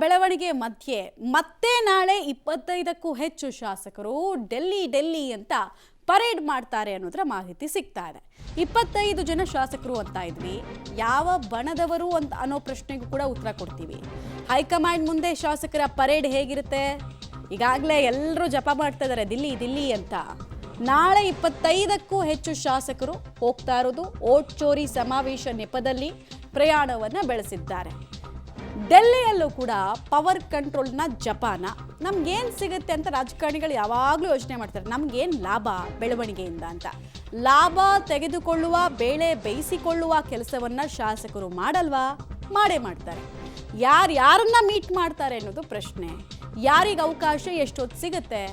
ಬೆಳವಣಿಗೆ ಮಧ್ಯೆ ಮತ್ತೆ ನಾಳೆ 25ಕ್ಕೂ ಹೆಚ್ಚು ಶಾಸಕರು ಡೆಲ್ಲಿ ಅಂತ ಪರೇಡ್ ಮಾಡ್ತಾರೆ ಅನ್ನೋದರ ಮಾಹಿತಿ ಸಿಗ್ತಾ ಇದೆ. 25 ಜನ ಶಾಸಕರು ಅಂತ ಇದ್ವಿ, ಯಾವ ಬಣದವರು ಅಂತ ಅನ್ನೋ ಪ್ರಶ್ನೆಗೂ ಕೂಡ ಉತ್ತರ ಕೊಡ್ತೀವಿ. ಹೈಕಮಾಂಡ್ ಮುಂದೆ ಶಾಸಕರ ಪರೇಡ್ ಹೇಗಿರುತ್ತೆ? ಈಗಾಗಲೇ ಎಲ್ಲರೂ ಜಪ ಮಾಡ್ತಾ ಇದ್ದಾರೆ ದಿಲ್ಲಿ ಅಂತ. ನಾಳೆ 25ಕ್ಕೂ ಹೆಚ್ಚು ಶಾಸಕರು ಹೋಗ್ತಾ ಇರೋದು ಓಟ್ ಚೋರಿ ಸಮಾವೇಶ ನೆಪದಲ್ಲಿ ಪ್ರಯಾಣವನ್ನು ಬೆಳೆಸಿದ್ದಾರೆ. ಡೆಲ್ಲಿಯಲ್ಲೂ ಕೂಡ ಪವರ್ ಕಂಟ್ರೋಲ್ನ ಜಪಾನ. ನಮ್ಗೇನು ಸಿಗುತ್ತೆ ಅಂತ ರಾಜಕಾರಣಿಗಳು ಯಾವಾಗಲೂ ಯೋಚನೆ ಮಾಡ್ತಾರೆ, ನಮಗೇನು ಲಾಭ ಬೆಳವಣಿಗೆಯಿಂದ ಅಂತ. ಲಾಭ ತೆಗೆದುಕೊಳ್ಳುವ, ಬೇಳೆ ಬೇಯಿಸಿಕೊಳ್ಳುವ ಕೆಲಸವನ್ನು ಶಾಸಕರು ಮಾಡಲ್ವಾ? ಮಾಡೇ ಮಾಡ್ತಾರೆ. ಯಾರನ್ನ ಮೀಟ್ ಮಾಡ್ತಾರೆ ಅನ್ನೋದು ಪ್ರಶ್ನೆ. ಯಾರಿಗೆ ಅವಕಾಶ ಎಷ್ಟೊತ್ತು ಸಿಗುತ್ತೆ?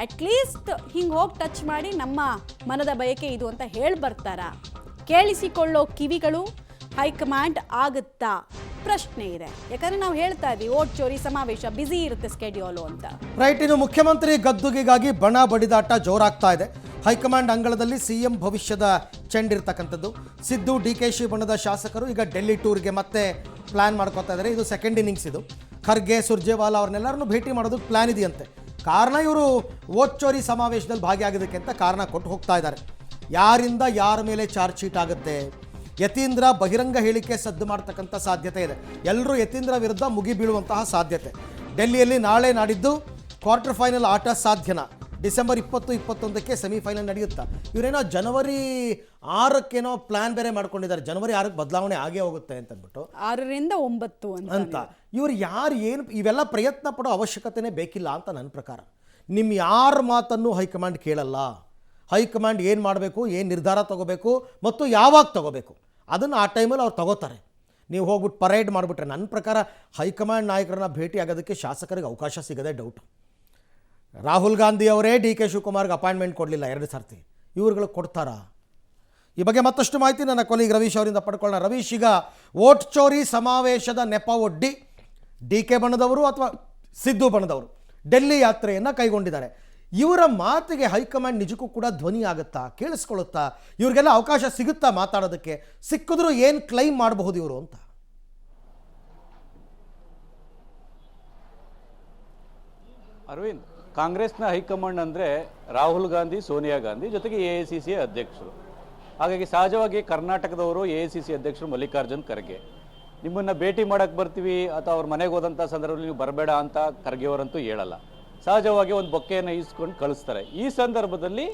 ಅಟ್ಲೀಸ್ಟ್ ಹಿಂಗೆ ಹೋಗಿ ಟಚ್ ಮಾಡಿ ನಮ್ಮ ಮನದ ಬಯಕೆ ಇದು ಅಂತ ಹೇಳಿ ಬರ್ತಾರಾ? ಕೇಳಿಸಿಕೊಳ್ಳೋ ಕಿವಿಗಳು ಹೈಕಮಾಂಡ್ ಆಗುತ್ತಾ? ಪ್ರಶ್ನೆ ಇದೆ. ಯಾಕಂದ್ರೆ ನಾವು ಹೇಳ್ತಾ ಇದ್ವಿ ಓಟ್ ಚೋರಿ ಸಮಾವೇಶ ಬಿಸಿ ಇರುತ್ತೆ ಸ್ಕೆಡ್ಯೂಲು ಅಂತ. ರೈಟ್. ಇನ್ನು ಮುಖ್ಯಮಂತ್ರಿ ಗದ್ದುಗೆಗಾಗಿ ಬಣ ಬಡಿದಾಟ ಜೋರಾಗ್ತಾ ಇದೆ. ಹೈಕಮಾಂಡ್ ಅಂಗಳದಲ್ಲಿ ಸಿಎಂ ಭವಿಷ್ಯದ ಚೆಂಡಿರ್ತಕ್ಕಂಥದ್ದು. ಸಿದ್ದು ಡಿಕೆಶಿ ಬಣದ ಶಾಸಕರು ಈಗ ಡೆಲ್ಲಿ ಟೂರ್ಗೆ ಮತ್ತೆ ಪ್ಲಾನ್ ಮಾಡ್ಕೋತಾ ಇದ್ದಾರೆ. ಇದು ಸೆಕೆಂಡ್ ಇನ್ನಿಂಗ್ಸ್. ಇದು ಖರ್ಗೆ, ಸುರ್ಜೇವಾಲಾ ಅವ್ರನ್ನೆಲ್ಲರನ್ನು ಭೇಟಿ ಮಾಡೋದಕ್ಕೆ ಪ್ಲಾನ್ ಇದೆಯಂತೆ. ಕಾರಣ ಇವರು ಓಟ್ ಚೋರಿ ಸಮಾವೇಶದಲ್ಲಿ ಭಾಗಿಯಾಗೋದಕ್ಕೆ ಅಂತ ಕಾರಣ ಕೊಟ್ಟು ಹೋಗ್ತಾ ಇದ್ದಾರೆ. ಯಾರಿಂದ ಯಾರ ಮೇಲೆ ಚಾರ್ಜ್ ಶೀಟ್ ಆಗುತ್ತೆ? ಯತೀಂದ್ರ ಬಹಿರಂಗ ಹೇಳಿಕೆ ಸದ್ದು ಮಾಡ್ತಕ್ಕಂಥ ಸಾಧ್ಯತೆ ಇದೆ. ಎಲ್ಲರೂ ಯತೀಂದ್ರ ವಿರುದ್ಧ ಮುಗಿ ಬೀಳುವಂತಹ ಸಾಧ್ಯತೆ. ಡೆಲ್ಲಿಯಲ್ಲಿ ನಾಳೆ ನಾಡಿದ್ದು ಕ್ವಾರ್ಟರ್ ಫೈನಲ್ ಆಟ ಸಾಧ್ಯನಾ? ಡಿಸೆಂಬರ್ 20-21ಕ್ಕೆ ಸೆಮಿಫೈನಲ್ ನಡೆಯುತ್ತಾ? ಇವರೇನೋ ಜನವರಿ 6ಕ್ಕೇನೋ ಪ್ಲಾನ್ ಬೇರೆ ಮಾಡ್ಕೊಂಡಿದ್ದಾರೆ. ಜನವರಿ 6ಕ್ಕೆ ಬದಲಾವಣೆ ಆಗೇ ಹೋಗುತ್ತೆ ಅಂತಂದ್ಬಿಟ್ಟು 6ರಿಂದ 9 ಅಂತ. ಇವ್ರು ಏನು ಇವೆಲ್ಲ ಪ್ರಯತ್ನ ಪಡೋ ಅವಶ್ಯಕತೆನೇ ಬೇಕಿಲ್ಲ ಅಂತ ನನ್ನ ಪ್ರಕಾರ. ನಿಮ್ಮ ಯಾರ ಮಾತನ್ನು ಹೈಕಮಾಂಡ್ ಕೇಳಲ್ಲ. ಹೈಕಮಾಂಡ್ ಏನು ಮಾಡಬೇಕು, ಏನು ನಿರ್ಧಾರ ತಗೋಬೇಕು ಮತ್ತು ಯಾವಾಗ ತಗೋಬೇಕು ಅದನ್ನು ಆ ಟೈಮಲ್ಲಿ ಅವ್ರು ತಗೋತಾರೆ. ನೀವು ಹೋಗ್ಬಿಟ್ಟು ಪರೇಡ್ ಮಾಡಿಬಿಟ್ರೆ ನನ್ನ ಪ್ರಕಾರ ಹೈಕಮಾಂಡ್ ನಾಯಕರನ್ನ ಭೇಟಿ ಆಗೋದಕ್ಕೆ ಶಾಸಕರಿಗೆ ಅವಕಾಶ ಸಿಗದೆ ಡೌಟ್. ರಾಹುಲ್ ಗಾಂಧಿ ಅವರೇ ಡಿ.ಕೆ. ಶಿವಕುಮಾರ್ಗೆ ಅಪಾಯಿಂಟ್ಮೆಂಟ್ ಕೊಡಲಿಲ್ಲ 2 ಸರ್ತಿ. ಇವ್ರುಗಳು ಕೊಡ್ತಾರಾ? ಈ ಬಗ್ಗೆ ಮತ್ತಷ್ಟು ಮಾಹಿತಿ ನನ್ನ ಕೊಲೀಗ್ ರವೀಶ್ ಅವರಿಂದ ಪಡ್ಕೊಳ್ಳೋಣ. ರವೀಶ್, ಈಗ ಓಟ್ ಚೋರಿ ಸಮಾವೇಶದ ನೆಪ ಒಡ್ಡಿ ಡಿ.ಕೆ. ಬಣದವರು ಅಥವಾ ಸಿದ್ದು ಬಣದವರು ಡೆಲ್ಲಿ ಯಾತ್ರೆಯನ್ನು ಕೈಗೊಂಡಿದ್ದಾರೆ. ಇವರ ಮಾತಿಗೆ ಹೈಕಮಾಂಡ್ ನಿಜಕ್ಕೂ ಕೂಡ ಧ್ವನಿ ಆಗುತ್ತಾ, ಕೇಳಿಸ್ಕೊಳ್ಳುತ್ತಾ? ಇವ್ರಿಗೆಲ್ಲ ಅವಕಾಶ ಸಿಗುತ್ತಾ ಮಾತಾಡೋದಕ್ಕೆ? ಸಿಕ್ಕಿದ್ರೂ ಏನು ಕ್ಲೈಮ್ ಮಾಡಬಹುದು ಇವರು ಅಂತ? ಅರವಿಂದ್, ಕಾಂಗ್ರೆಸ್ನ ಹೈಕಮಾಂಡ್ ಅಂದರೆ ರಾಹುಲ್ ಗಾಂಧಿ, ಸೋನಿಯಾ ಗಾಂಧಿ ಜೊತೆಗೆ AICC ಅಧ್ಯಕ್ಷರು. ಹಾಗಾಗಿ ಸಹಜವಾಗಿ ಕರ್ನಾಟಕದವರು AICC ಅಧ್ಯಕ್ಷರು ಮಲ್ಲಿಕಾರ್ಜುನ್ ಖರ್ಗೆ. ನಿಮ್ಮನ್ನು ಭೇಟಿ ಮಾಡೋಕ್ಕೆ ಬರ್ತೀವಿ ಅಥವಾ ಅವ್ರ ಮನೆಗೆ ಹೋದಂಥ ಸಂದರ್ಭದಲ್ಲಿ ನೀವು ಬರಬೇಡ ಅಂತ ಖರ್ಗೆ ಅವರಂತೂ ಹೇಳಲ್ಲ. ಸಹಜವಾಗಿ ಒಂದು ಬೊಕ್ಕೆಯನ್ನು ಇಸ್ಕೊಂಡು ಕಳಿಸ್ತಾರೆ. ಈ ಸಂದರ್ಭದಲ್ಲಿ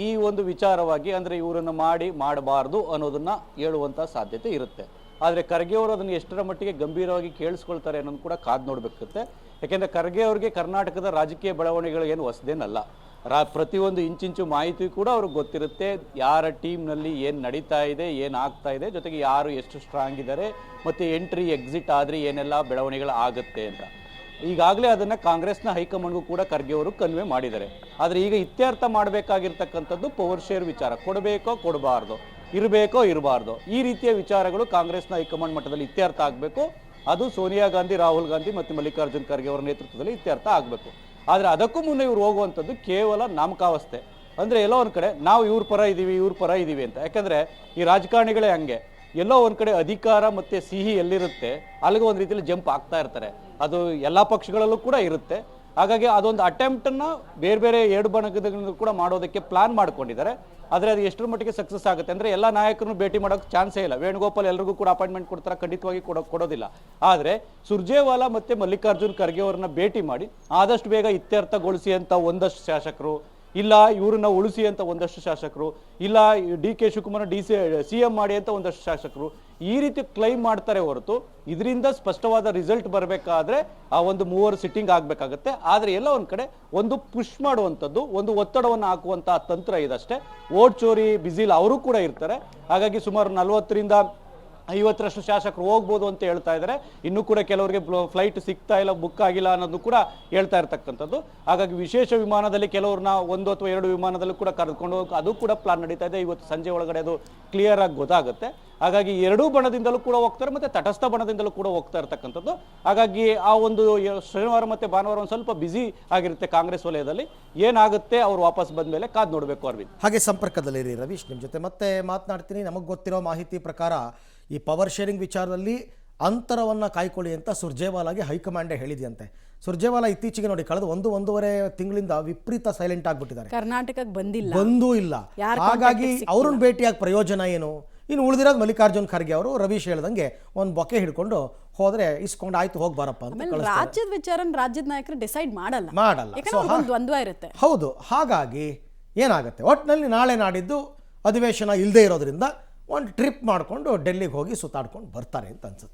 ಈ ಒಂದು ವಿಚಾರವಾಗಿ ಅಂದರೆ ಇವರನ್ನು ಮಾಡಬಾರ್ದು ಅನ್ನೋದನ್ನು ಹೇಳುವಂಥ ಸಾಧ್ಯತೆ ಇರುತ್ತೆ. ಆದರೆ ಖರ್ಗೆ ಅವರು ಅದನ್ನು ಎಷ್ಟರ ಮಟ್ಟಿಗೆ ಗಂಭೀರವಾಗಿ ಕೇಳಿಸ್ಕೊಳ್ತಾರೆ ಅನ್ನೋದು ಕೂಡ ಕಾದು ನೋಡಬೇಕಾಗುತ್ತೆ. ಯಾಕೆಂದರೆ ಖರ್ಗೆ ಅವರಿಗೆ ಕರ್ನಾಟಕದ ರಾಜಕೀಯ ಬೆಳವಣಿಗೆಗಳು ಏನು ಹೊಸದೇನಲ್ಲ. ಪ್ರತಿಯೊಂದು ಇಂಚಿಂಚು ಮಾಹಿತಿ ಕೂಡ ಅವ್ರಿಗೆ ಗೊತ್ತಿರುತ್ತೆ. ಯಾರ ಟೀಮ್ನಲ್ಲಿ ಏನು ನಡೀತಾ ಇದೆ, ಏನು ಆಗ್ತಾ ಇದೆ, ಜೊತೆಗೆ ಯಾರು ಎಷ್ಟು ಸ್ಟ್ರಾಂಗ್ ಇದ್ದಾರೆ ಮತ್ತು ಎಂಟ್ರಿ ಎಕ್ಸಿಟ್ ಆದರೆ ಏನೆಲ್ಲ ಬೆಳವಣಿಗೆಗಳು ಆಗುತ್ತೆ ಅಂತ. ಈಗಾಗಲೇ ಅದನ್ನು ಕಾಂಗ್ರೆಸ್ನ ಹೈಕಮಾಂಡ್ಗೂ ಕೂಡ ಖರ್ಗೆ ಅವರು ಕನ್ವೆ ಮಾಡಿದ್ದಾರೆ. ಆದರೆ ಈಗ ಇತ್ಯರ್ಥ ಮಾಡಬೇಕಾಗಿರ್ತಕ್ಕಂಥದ್ದು ಪವರ್ ಶೇರ್ ವಿಚಾರ. ಕೊಡಬೇಕೋ ಕೊಡಬಾರ್ದು, ಇರಬೇಕೋ ಇರಬಾರ್ದು, ಈ ರೀತಿಯ ವಿಚಾರಗಳು ಕಾಂಗ್ರೆಸ್ನ ಹೈಕಮಾಂಡ್ ಮಟ್ಟದಲ್ಲಿ ಇತ್ಯರ್ಥ ಆಗಬೇಕು. ಅದು ಸೋನಿಯಾ ಗಾಂಧಿ, ರಾಹುಲ್ ಗಾಂಧಿ ಮತ್ತು ಮಲ್ಲಿಕಾರ್ಜುನ್ ಖರ್ಗೆ ಅವರ ನೇತೃತ್ವದಲ್ಲಿ ಇತ್ಯರ್ಥ ಆಗಬೇಕು. ಆದರೆ ಅದಕ್ಕೂ ಮುನ್ನ ಇವ್ರು ಹೋಗುವಂಥದ್ದು ಕೇವಲ ನಾಮಕಾವಸ್ಥೆ. ಅಂದರೆ ಎಲ್ಲೋ ಒಂದು ಕಡೆ ನಾವು ಇವ್ರ ಪರ ಇದ್ದೀವಿ ಅಂತ. ಯಾಕಂದರೆ ಈ ರಾಜಕಾರಣಿಗಳೇ ಹಂಗೆ, ಎಲ್ಲೋ ಒಂದು ಕಡೆ ಅಧಿಕಾರ ಮತ್ತು ಸಿಹಿ ಎಲ್ಲಿರುತ್ತೆ ಅಲ್ಲಿಗೆ ಒಂದು ರೀತಿಯಲ್ಲಿ ಜಂಪ್ ಆಗ್ತಾ ಇರ್ತಾರೆ. ಅದು ಎಲ್ಲ ಪಕ್ಷಗಳಲ್ಲೂ ಕೂಡ ಇರುತ್ತೆ. ಹಾಗಾಗಿ ಅದೊಂದು ಅಟೆಂಪ್ಟನ್ನು ಬೇರೆ 2 ಬಣದಿಂದ ಕೂಡ ಮಾಡೋದಕ್ಕೆ ಪ್ಲಾನ್ ಮಾಡ್ಕೊಂಡಿದ್ದಾರೆ. ಆದರೆ ಅದು ಎಷ್ಟರ ಮಟ್ಟಿಗೆ ಸಕ್ಸಸ್ ಆಗುತ್ತೆ ಅಂದರೆ ಎಲ್ಲ ನಾಯಕರನ್ನು ಭೇಟಿ ಮಾಡೋಕ್ಕೆ ಚಾನ್ಸೇ ಇಲ್ಲ. ವೇಣುಗೋಪಾಲ್ ಎಲ್ರಿಗೂ ಕೂಡ ಅಪಾಯಿಂಟ್ಮೆಂಟ್ ಕೊಡ್ತಾರೆ? ಖಂಡಿತವಾಗಿ ಕೊಡೋದಿಲ್ಲ. ಆದರೆ ಸುರ್ಜೇವಾಲಾ ಮತ್ತು ಮಲ್ಲಿಕಾರ್ಜುನ್ ಖರ್ಗೆ ಅವರನ್ನ ಭೇಟಿ ಮಾಡಿ ಆದಷ್ಟು ಬೇಗ ಇತ್ಯರ್ಥಗೊಳಿಸಿ ಅಂತ ಒಂದಷ್ಟು ಶಾಸಕರು, ಇಲ್ಲ ಇವ್ರನ್ನ ಉಳಿಸಿ ಅಂತ ಒಂದಷ್ಟು ಶಾಸಕರು, ಇಲ್ಲ ಡಿ.ಕೆ. ಶಿವಕುಮಾರ್ CM ಮಾಡಿ ಅಂತ ಒಂದಷ್ಟು ಶಾಸಕರು ಈ ರೀತಿ ಕ್ಲೈಮ್ ಮಾಡ್ತಾರೆ ಹೊರತು ಇದರಿಂದ ಸ್ಪಷ್ಟವಾದ ರಿಸಲ್ಟ್ ಬರಬೇಕಾದ್ರೆ ಆ ಒಂದು 3 ಸಿಟ್ಟಿಂಗ್ ಆಗಬೇಕಾಗತ್ತೆ. ಆದರೆ ಎಲ್ಲ ಒಂದು ಕಡೆ ಒಂದು ಪುಷ್ ಮಾಡುವಂಥದ್ದು, ಒಂದು ಒತ್ತಡವನ್ನು ಹಾಕುವಂತಹ ತಂತ್ರ ಇದಷ್ಟೇ. ಓಟ್ ಚೋರಿ ಬಿಸಿಲ್ ಅವರು ಕೂಡ ಇರ್ತಾರೆ. ಹಾಗಾಗಿ ಸುಮಾರು 40ರಿಂದ 50ರಷ್ಟು ಶಾಸಕರು ಹೋಗ್ಬೋದು ಅಂತ ಹೇಳ್ತಾ ಇದ್ದಾರೆ. ಇನ್ನೂ ಕೂಡ ಕೆಲವರಿಗೆ ಫ್ಲೈಟ್ ಸಿಗ್ತಾ ಇಲ್ಲ, ಬುಕ್ ಆಗಿಲ್ಲ ಅನ್ನೋದು ಕೂಡ ಹೇಳ್ತಾ ಇರ್ತಕ್ಕಂಥದ್ದು. ಹಾಗಾಗಿ ವಿಶೇಷ ವಿಮಾನದಲ್ಲಿ ಕೆಲವ್ರನ್ನ 1 ಅಥವಾ 2 ವಿಮಾನದಲ್ಲೂ ಕೂಡ ಕರೆದುಕೊಂಡು ಹೋಗಿ ಅದು ಕೂಡ ಪ್ಲಾನ್ ನಡೀತಾ ಇದೆ. ಇವತ್ತು ಸಂಜೆ ಒಳಗಡೆ ಅದು ಕ್ಲಿಯರ್ ಆಗಿ ಗೊತ್ತಾಗುತ್ತೆ. ಹಾಗಾಗಿ 2 ಬಣದಿಂದಲೂ ಕೂಡ ಹೋಗ್ತಾರೆ ಮತ್ತು ತಟಸ್ಥ ಬಣದಿಂದಲೂ ಕೂಡ ಹೋಗ್ತಾ ಇರ್ತಕ್ಕಂಥದ್ದು. ಹಾಗಾಗಿ ಆ ಒಂದು ಶನಿವಾರ ಮತ್ತು ಭಾನುವಾರ ಒಂದು ಸ್ವಲ್ಪ ಬ್ಯುಸಿ ಆಗಿರುತ್ತೆ ಕಾಂಗ್ರೆಸ್ ವಲಯದಲ್ಲಿ. ಏನಾಗುತ್ತೆ ಅವ್ರು ವಾಪಸ್ ಬಂದ ಮೇಲೆ ಕಾದು ನೋಡಬೇಕು. ಅರವಿಂದ್, ಹಾಗೆ ಸಂಪರ್ಕದಲ್ಲಿರಿ ರವೀಶ್, ನಿಮ್ಮ ಜೊತೆ ಮತ್ತೆ ಮಾತನಾಡ್ತೀನಿ. ನಮಗೆ ಗೊತ್ತಿರೋ ಮಾಹಿತಿ ಪ್ರಕಾರ ಈ ಪವರ್ ಶೇರಿಂಗ್ ವಿಚಾರದಲ್ಲಿ ಅಂತರವನ್ನು ಕಾಯ್ಕೊಳ್ಳಿ ಅಂತ ಸುರ್ಜೇವಾಲಾಗೆ ಹೈಕಮಾಂಡೇ ಹೇಳಿದೆಯಂತೆ. ಸುರ್ಜೇವಾಲಾ ಇತ್ತೀಚೆಗೆ ನೋಡಿ ಕಳೆದ ಒಂದೂವರೆ ತಿಂಗಳಿಂದ ವಿಪರೀತ ಸೈಲೆಂಟ್ ಆಗಿಬಿಟ್ಟಿದ್ದಾರೆ, ಕರ್ನಾಟಕಕ್ಕೆ ಬಂದೂ ಇಲ್ಲ. ಹಾಗಾಗಿ ಅವ್ರನ್ನ ಭೇಟಿಯಾಗಿ ಪ್ರಯೋಜನ ಏನು? ಇನ್ನು ಉಳಿದಿರೋದು ಮಲ್ಲಿಕಾರ್ಜುನ್ ಖರ್ಗೆ ಅವರು ರವೀಶ್ ಹೇಳ್ದಂಗೆ ಒಂದು ಬೊಕ್ಕೆ ಹಿಡ್ಕೊಂಡು ಹೋದ್ರೆ ಇಸ್ಕೊಂಡು ಆಯ್ತು ಹೋಗಿ ಬಾರಪ್ಪ ಅಂತ ಕಳಿಸ್ತಾರೆ. ರಾಜ್ಯದ ವಿಚಾರನ ರಾಜ್ಯದ ನಾಯಕರು ಡಿಸೈಡ್ ಮಾಡಲ್ಲ. ಸೊ ಒಂದು ದ್ವಂದ್ವ ಇರುತ್ತೆ. ಹೌದು, ಹಾಗಾಗಿ ಏನಾಗುತ್ತೆ, ಒಟ್ಟಿನಲ್ಲಿ ನಾಳೆ ನಾಡಿದ್ದು ಅಧಿವೇಶನ ಇಲ್ಲದೆ ಇರೋದ್ರಿಂದ ಒಂದು ಟ್ರಿಪ್ ಮಾಡಿಕೊಂಡು ಡೆಲ್ಲಿಗೆ ಹೋಗಿ ಸುತ್ತಾಡ್ಕೊಂಡು ಬರ್ತಾರೆ ಅಂತ ಅನ್ಸುತ್ತೆ.